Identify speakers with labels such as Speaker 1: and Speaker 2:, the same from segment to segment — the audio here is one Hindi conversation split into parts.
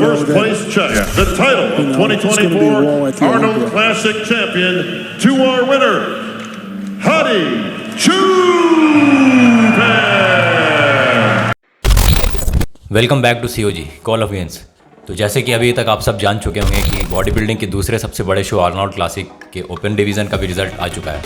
Speaker 1: First place check. The title of 2024 Arnold Classic champion to our winner, Hadi Choopan.
Speaker 2: Welcome back to COG call of games. तो जैसे कि अभी तक आप सब जान चुके होंगे कि बॉडी बिल्डिंग के दूसरे सबसे बड़े शो आर्नोल्ड क्लासिक के ओपन डिवीज़न का भी रिजल्ट आ चुका है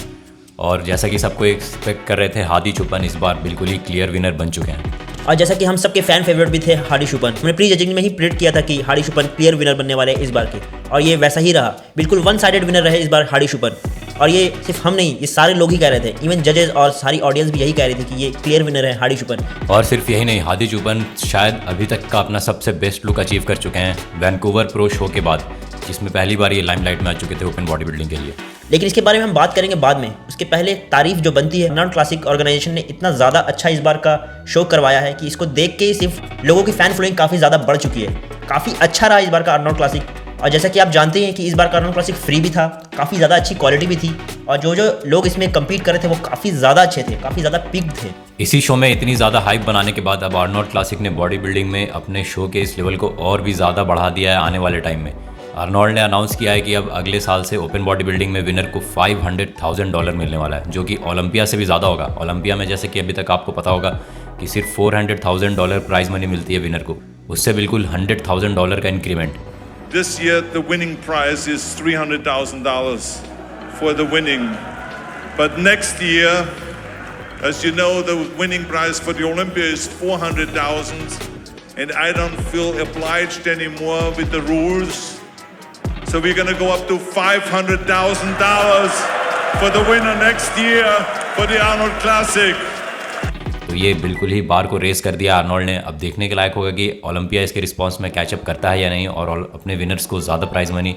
Speaker 2: और जैसा कि सबको एक्सपेक्ट कर रहे थे हादी चुपन इस बार बिल्कुल ही क्लियर विनर बन चुके हैं।
Speaker 3: और जैसा कि हम सबके फैन फेवरेट भी थे हादी चुपन, हमने प्री जजिंग में ही प्रेडिक्ट किया था कि हादी चुपन क्लियर विनर बनने वाले इस बार के, और ये वैसा ही रहा। बिल्कुल वन साइडेड विनर रहे इस बार हादी चुपन। और ये सिर्फ हम नहीं, ये सारे लोग ही कह रहे थे, इवन जजेस और सारी ऑडियंस भी यही कह रही थी कि ये क्लियर विनर है हादी चुपन।
Speaker 2: और सिर्फ यही नहीं, हादी चुपन शायद अभी तक का अपना सबसे बेस्ट लुक अचीव कर चुके हैं वैंकूवर प्रो शो के बाद, जिसमें पहली बार ये लाइमलाइट में आ चुके थे ओपन बॉडी बिल्डिंग के लिए।
Speaker 3: लेकिन इसके बारे में हम बात करेंगे बाद में। उसके पहले तारीफ जो बनती है, आर्नोल्ड क्लासिक ऑर्गेनाइजेशन ने इतना ज़्यादा अच्छा इस बार का शो करवाया है कि इसको देख के सिर्फ लोगों की फैन फॉलोइंग काफ़ी ज़्यादा बढ़ चुकी है। काफ़ी अच्छा रहा इस बार का आर्नोल्ड क्लासिक। और जैसा कि आप जानते हैं कि इस बार का आर्नोल्ड क्लासिक फ्री भी था, काफ़ी ज़्यादा अच्छी क्वालिटी भी थी, और जो लोग इसमें कम्पीट कर रहे थे वो काफ़ी ज़्यादा अच्छे थे, काफ़ी ज़्यादा पिक थे।
Speaker 2: इसी शो में इतनी ज़्यादा हाइप बनाने के बाद अब आर्नोल्ड क्लासिक ने बॉडी बिल्डिंग में अपने शो के इस लेवल को और भी ज़्यादा बढ़ा दिया है आने वाले टाइम में। आर्नोल्ड ने अनाउंस किया है कि अब अगले साल से ओपन बॉडी बिल्डिंग में विनर को $500,000 मिलने वाला है, जो कि ओलंपिया से भी ज़्यादा होगा। ओलंपिया में जैसे कि अभी तक आपको पता होगा कि सिर्फ $400,000 प्राइज मनी मिलती है विनर को, उससे बिल्कुल $100,000 का increment.
Speaker 1: This year, the winning prize is $300,000 for the winning. But next year, as you know, the winning prize for the Olympia is $400,000, and I don't feel obliged anymore with the rules. So we're going to go up to $500,000 for the winner next year for the Arnold Classic.
Speaker 2: तो ये बिल्कुल ही बार को रेस कर दिया आर्नोल्ड ने। अब देखने के लायक होगा कि ओलंपिया इसके रिस्पॉन्स में कैचअप करता है या नहीं, और अपने विनर्स को ज़्यादा प्राइज मनी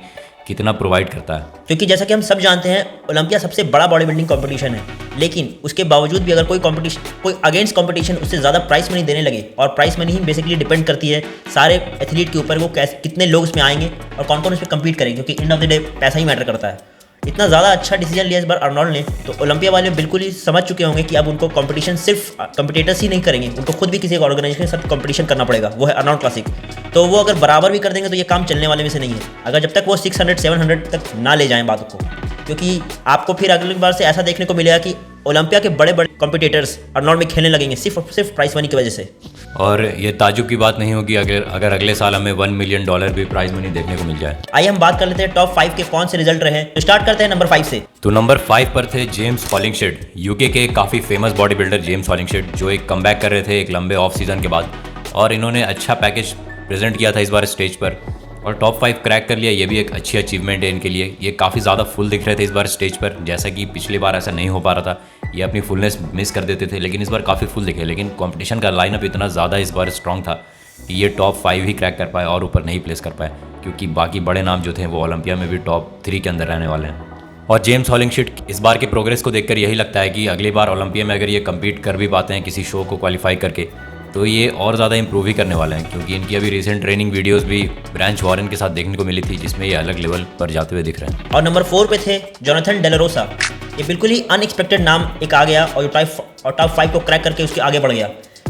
Speaker 2: कितना प्रोवाइड करता है।
Speaker 3: क्योंकि जैसा कि हम सब जानते हैं, ओलंपिया सबसे बड़ा बॉडी बिल्डिंग कंपटीशन है, लेकिन उसके बावजूद भी अगर कोई अगेंस्ट कंपटीशन उससे ज़्यादा प्राइस मनी देने लगे, और प्राइस मनी ही बेसिकली डिपेंड करती है सारे एथलीट के ऊपर, वो कितने लोग उसमें आएंगे और कौन कौन उस पर कम्पीट करेंगे, क्योंकि एंड ऑफ द डे पैसा ही मैटर करता है। इतना ज़्यादा अच्छा डिसीजन लिया इस बार आर्नोल्ड ने, तो ओलंपिया वाले बिल्कुल ही समझ चुके होंगे कि अब उनको कंपटीशन सिर्फ कंपटीटर्स ही नहीं करेंगे, उनको खुद भी किसी ऑर्गेनाइजेशन के साथ कंपटीशन करना पड़ेगा, वो है आर्नोल्ड क्लासिक। तो वो अगर बराबर भी कर देंगे तो ये काम चलने वाले में से नहीं है, अगर जब तक वो 600-700 तक ना ले जाएं बातों को, क्योंकि आपको फिर अगली बार से ऐसा देखने को मिलेगा कि ओलंपिया के बड़े बड़े कॉम्पिटिटर्स आर्नोल्ड में खेलने लगेंगे सिर्फ प्राइस मनी की वजह से। और
Speaker 2: ये ताजुब की बात नहीं होगी अगर अगले साल हमें $1 मिलियन भी प्राइज मनी देखने को मिल जाए।
Speaker 3: आइए हम बात कर लेते हैं टॉप 5 के कौन से रिजल्ट रहे। तो स्टार्ट करते हैं नंबर 5 से।
Speaker 2: तो नंबर 5 पर थे जेम्स हॉलिंगशेड, यूके के काफ़ी फेमस बॉडी बिल्डर जेम्स हॉलिंगशेड, जो एक कमबैक कर रहे थे एक लंबे ऑफ सीजन के बाद, और इन्होंने अच्छा पैकेज प्रेजेंट किया था इस बार स्टेज पर और टॉप 5 क्रैक कर लिया। ये भी एक अच्छी अचीवमेंट है इनके लिए। ये काफ़ी ज़्यादा फुल दिख रहे थे इस बार स्टेज पर, जैसा कि पिछली बार ऐसा नहीं हो पा रहा था, ये अपनी फुलनेस मिस कर देते थे, लेकिन इस बार काफ़ी फुल दिखे। लेकिन कंपटीशन का लाइनअप इतना ज़्यादा इस बार स्ट्रॉन्ग था कि ये टॉप 5 ही क्रैक कर पाए और ऊपर नहीं प्लेस कर पाए, क्योंकि बाकी बड़े नाम जो थे वो ओलंपिया में भी टॉप 3 के अंदर रहने वाले हैं। और जेम्स हॉलिंगशेड इस बार के प्रोग्रेस को देखकर यही लगता है कि अगली बार ओलंपिया में अगर ये कम्पीट कर भी पाते हैं किसी शो को क्वालिफाई करके, तो ये और ज़्यादा इंप्रूव ही करने वाले हैं, क्योंकि इनकी अभी रिसेंट ट्रेनिंग वीडियोस भी ब्रांच वॉरेन के साथ देखने को मिली थी, जिसमें ये अलग लेवल पर जाते हुए दिख रहे हैं।
Speaker 3: और नंबर 4 पे थे जोनाथन डेलारोसा। ये बिल्कुल ही अनएक्सपेक्टेड नाम एक आ गया और टॉप 5 को क्रैक करके उसके आगे बढ़ गया।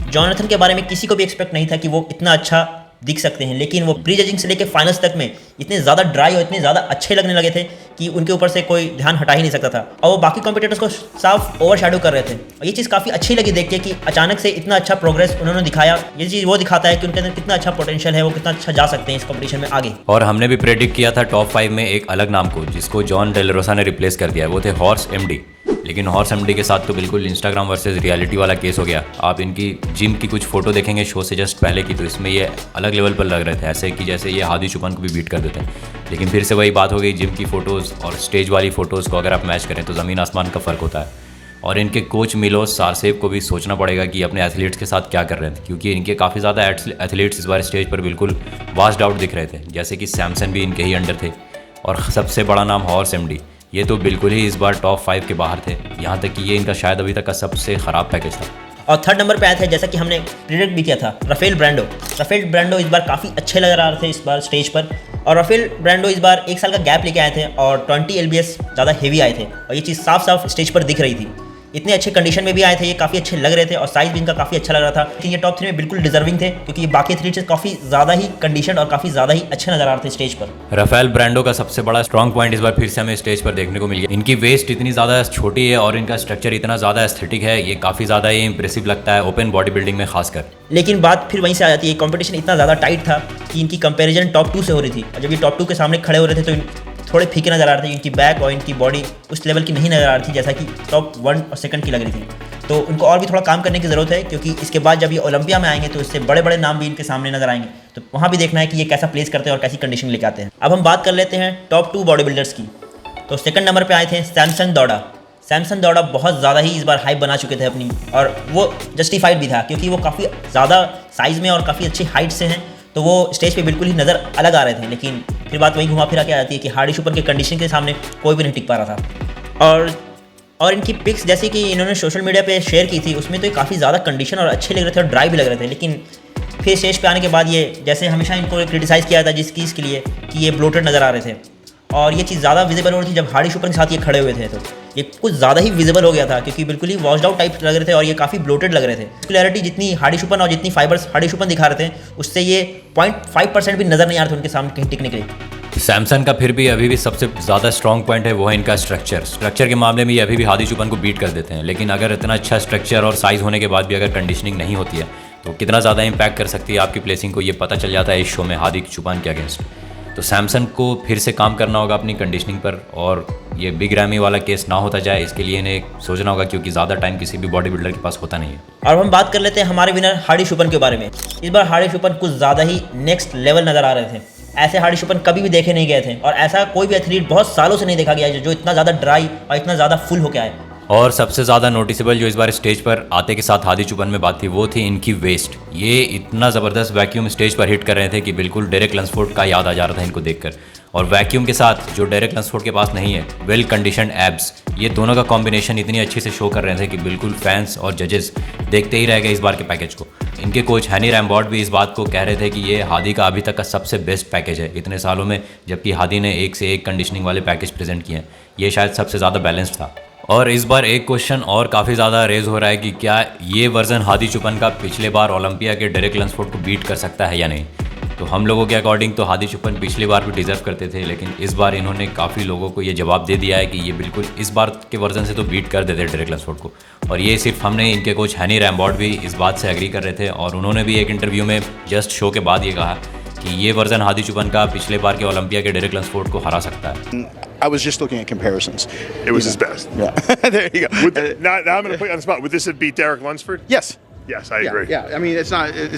Speaker 3: जोनाथन के बारे में किसी को भी एक्सपेक्ट नहीं था कि वो इतना अच्छा दिख सकते हैं, लेकिन वो प्री जजिंग से लेकर फाइनल्स तक में इतने ज़्यादा ड्राई और इतने ज़्यादा अच्छे लगने लगे थे कि उनके ऊपर से कोई ध्यान हटा ही नहीं सकता था, और वो बाकी कॉम्पिटिटर्स को साफ ओवरशैडो कर रहे थे। और ये चीज़ काफ़ी अच्छी लगी देख के कि अचानक से इतना अच्छा प्रोग्रेस उन्होंने दिखाया। ये चीज़ वो दिखाता है कि उनके अंदर कितना अच्छा पोटेंशियल है, वो कितना अच्छा जा सकते हैं इस कॉम्पिटिशन में आगे।
Speaker 2: और हमने भी प्रेडिक्ट किया था टॉप 5 में एक अलग नाम को, जिसको जॉन डेलारोसा ने रिप्लेस कर दिया, वो थे हॉर्स एमडी। लेकिन हॉर्स एमडी के साथ तो बिल्कुल इंस्टाग्राम वर्सेस रियलिटी वाला केस हो गया। आप इनकी जिम की कुछ फोटो देखेंगे शो से जस्ट पहले की, तो इसमें ये अलग लेवल पर लग रहे थे, ऐसे कि जैसे ये हादी चुपन को भी बीट कर देते हैं। लेकिन फिर से वही बात हो गई, जिम की फ़ोटोज़ और स्टेज वाली फ़ोटोज़ को अगर आप मैच करें तो ज़मीन आसमान का फ़र्क होता है। और इनके कोच मिलोस सारसेव को भी सोचना पड़ेगा कि अपने एथलीट्स के साथ क्या कर रहे थे, क्योंकि इनके काफ़ी ज़्यादा एथलीट्स इस बार स्टेज पर बिल्कुल वास्ट आउट दिख रहे थे, जैसे कि सैमसन भी इनके ही अंडर थे, और सबसे बड़ा नाम हॉर्स एमडी, ये तो बिल्कुल ही इस बार टॉप 5 के बाहर थे, यहाँ तक कि ये इनका शायद अभी तक का सबसे ख़राब पैकेज था।
Speaker 3: और थर्ड नंबर पे आए थे, जैसा कि हमने प्रेडिक्ट भी किया था, राफेल ब्रांडो इस बार काफ़ी अच्छे लग रहे थे इस बार स्टेज पर। और राफेल ब्रांडो इस बार 1 साल का गैप लेके आए थे और 20 lbs ज़्यादा हेवी आए थे, और ये चीज़ साफ स्टेज पर दिख रही थी इतने अच्छे कंडीशन में भी आए थे, ये काफ़ी अच्छे लग रहे थे और साइज भी इनका काफ़ी अच्छा लग रहा था। लेकिन ये टॉप 3 में बिल्कुल डिजर्विंग थे क्योंकि ये बाकी एथलीट से काफ़ी ज़्यादा ही कंडीशन और काफ़ी ज़्यादा ही अच्छे नजर आ रहे थे स्टेज पर।
Speaker 2: राफेल ब्रांडो का सबसे बड़ा स्ट्रॉन्ग पॉइंट इस बार फिर से हमें स्टेज पर देखने को मिल गया। इनकी वेस्ट इतनी ज़्यादा छोटी है और इनका स्ट्रक्चर इतना ज़्यादा एस्थेटिक है, ये काफ़ी ज़्यादा ही इंप्रेसिव लगता है ओपन बॉडी बिल्डिंग में खासकर।
Speaker 3: लेकिन बात फिर वहीं से आ जाती है, कंपटीशन इतना ज़्यादा टाइट था कि इनकी कंपैरिजन टॉप 2 से हो रही थी और जब ये टॉप 2 के सामने खड़े हो रहे थे तो थोड़े फीके नज़र आ रहे थे। इनकी बैक और इनकी बॉडी उस लेवल की नहीं नज़र आ रही थी जैसा कि टॉप 1 और 2 की लग रही थी। तो उनको और भी थोड़ा काम करने की ज़रूरत है क्योंकि इसके बाद जब ये ओलंपिया में आएंगे तो इससे बड़े बड़े नाम भी इनके सामने नजर आएंगे, तो वहाँ भी देखना है कि ये कैसा प्लेस करते हैं और कैसी कंडीशन लेके आते हैं। अब हम बात कर लेते हैं टॉप 2 बॉडी बिल्डर्स की। तो सेकंड नंबर पे आए थे सैमसन दौड़ा। सैमसन दौड़ा बहुत ज़्यादा ही इस बार हाइप बना चुके थे अपनी, और वो जस्टिफाइड भी था क्योंकि वो काफ़ी ज़्यादा साइज़ में और काफ़ी अच्छी हाइट से हैं, तो वो स्टेज पे बिल्कुल ही नज़र अलग आ रहे थे। लेकिन फिर बात वही घुमा फिरा के आ जाती है कि हार्डी शुपर के कंडीशन के सामने कोई भी नहीं टिक पा रहा था। और इनकी पिक्स जैसे कि इन्होंने सोशल मीडिया पे शेयर की थी उसमें तो काफ़ी ज़्यादा कंडीशन और अच्छे लग रहे थे और ड्राई भी लग रहे थे। लेकिन फिर स्टेज पे आने के बाद ये जैसे हमेशा इनको क्रिटिसाइज़ किया था जिस चीज़ के लिए कि ये ब्लोटेड नज़र आ रहे थे, और ये चीज़ ज़्यादा विजिबल हो रही थी जब हार्डी शुपर के साथ ये खड़े हुए थे, तो ये कुछ ज़्यादा ही विजिबल हो गया था क्योंकि बिल्कुल ही वॉश्ड आउट टाइप लग रहे थे और ये काफ़ी ब्लोटेड लग रहे थे। क्लैरिटी जितनी हार्डी शुपर और जितनी फाइबर्स हार्डी शुपर दिखा रहे थे उससे ये 0.5% भी नज़र नहीं आ रहे थे उनके सामने कहीं टिकने के लिए।
Speaker 2: सैमसन का फिर भी अभी भी सबसे ज़्यादा स्ट्रॉन्ग पॉइंट है वो है इनका स्ट्रक्चर के मामले में ये अभी भी हार्डी शुपर को बीट कर देते हैं। लेकिन अगर इतना अच्छा स्ट्रक्चर और साइज़ होने के बाद भी अगर कंडीशनिंग नहीं होती है तो कितना ज़्यादा इम्पैक्ट कर सकती है आपकी प्लेसिंग को, ये पता चल जाता है इस शो में हार्डी शुपर के अगेंस्ट। तो सैमसन को फिर से काम करना होगा अपनी कंडीशनिंग पर और ये बिग रैमी वाला केस ना होता जाए, इसके लिए इन्हें सोचना होगा क्योंकि ज़्यादा टाइम किसी भी बॉडी बिल्डर के पास होता नहीं है।
Speaker 3: और हम बात कर लेते हैं हमारे विनर हार्डी शुपर के बारे में। इस बार हार्डी शुपर कुछ ज़्यादा ही नेक्स्ट लेवल नज़र आ रहे थे। ऐसे हार्डी शुपर कभी भी देखे नहीं गए थे और ऐसा कोई भी एथलीट बहुत सालों से नहीं देखा गया है जो इतना ज़्यादा ड्राई और इतना ज़्यादा फुल होके आए।
Speaker 2: और सबसे ज़्यादा नोटिसेबल जो इस बार स्टेज पर आते के साथ हार्डी शुपर में बात थी वो थी इनकी वेस्ट। ये इतना ज़बरदस्त वैक्यूम स्टेज पर हिट कर रहे थे कि बिल्कुल डेरेक लंसफोर्ड का याद आ जा रहा था इनको देखकर। और वैक्यूम के साथ जो डेरेक लंसफोर्ड के पास नहीं है वेल कंडीशनड एब्स, ये दोनों का कॉम्बिनेशन इतनी अच्छे से शो कर रहे थे कि बिल्कुल फैंस और जजेस देखते ही रह गए इस बार के पैकेज को। इनके कोच हैनी रैम्बॉर्ड भी इस बात को कह रहे थे कि ये हार्डी का अभी तक का सबसे बेस्ट पैकेज है इतने सालों में, जबकि हार्डी ने एक से एक कंडीशनिंग वाले पैकेज प्रेजेंट किए हैं। ये शायद सबसे ज़्यादा बैलेंस्ड था। और इस बार एक क्वेश्चन और काफ़ी ज़्यादा रेज हो रहा है कि क्या ये वर्जन हार्डी शुपर का पिछले बार ओलंपिया के डेरेक लंसफोर्ड को बीट कर सकता है या नहीं। तो हम लोगों के अकॉर्डिंग तो हार्डी शुपर पिछली बार भी डिजर्व करते थे, लेकिन इस बार इन्होंने काफ़ी लोगों को ये जवाब दे दिया है कि ये बिल्कुल इस बार के वर्जन से तो बीट कर देते डेरेक लंसफोर्ड को। और ये सिर्फ हमने इनके कोच हैनी रैम्बॉर्ड भी इस बात से एग्री कर रहे थे और उन्होंने भी एक इंटरव्यू में जस्ट शो के बाद ये कहा कि ये वर्जन हार्डी शुपर का पिछले बार के ओलंपिया के डेरेक लंसफोर्ड को हरा सकता है।
Speaker 4: I was just looking at comparisons.
Speaker 5: It was his best.
Speaker 4: Yeah. There you go.
Speaker 5: Now I'm going to put you on the spot. Would this have beat Derek Lunsford?
Speaker 4: Yes.
Speaker 5: Yes, I agree.
Speaker 4: Yeah. I mean, it's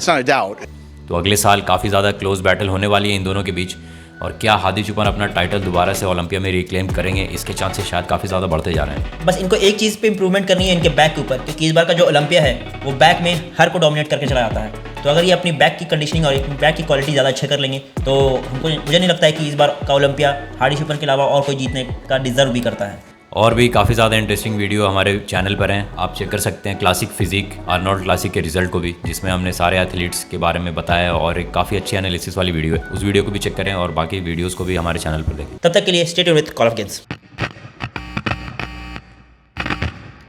Speaker 4: not a doubt.
Speaker 2: तो अगले साल काफ़ी ज़्यादा क्लोज बैटल होने वाली है इन दोनों के बीच, और क्या हार्डी शुपर अपना टाइटल दोबारा से ओलंपिया में रिक्लेम करेंगे, इसके चांसेस शायद काफ़ी ज़्यादा बढ़ते जा रहे हैं।
Speaker 3: बस इनको एक चीज़ पे इंप्रूवमेंट करनी है इनके बैक के ऊपर, क्योंकि इस बार का जो ओलंपिया है वो बैक में हर को डोमिनेट करके चला जाता है। तो अगर ये अपनी बैक की कंडीशनिंग और अपनी बैक की क्वालिटी ज़्यादा अच्छा कर लेंगे तो मुझे नहीं लगता है कि इस बार का ओलंपिया हार्डी शुपर के अलावा और कोई जीतने का डिजर्व भी करता है।
Speaker 2: और भी काफ़ी ज़्यादा इंटरेस्टिंग वीडियो हमारे चैनल पर हैं, आप चेक कर सकते हैं। क्लासिक फिजिक आर्नोल्ड क्लासिक के रिजल्ट को भी, जिसमें हमने सारे एथलीट्स के बारे में बताया और एक काफ़ी अच्छी एनालिसिस वाली वीडियो है, उस वीडियो को भी चेक करें और बाकी वीडियोस को भी हमारे चैनल पर देखें।
Speaker 3: तब तक के लिए stay tuned with call of games.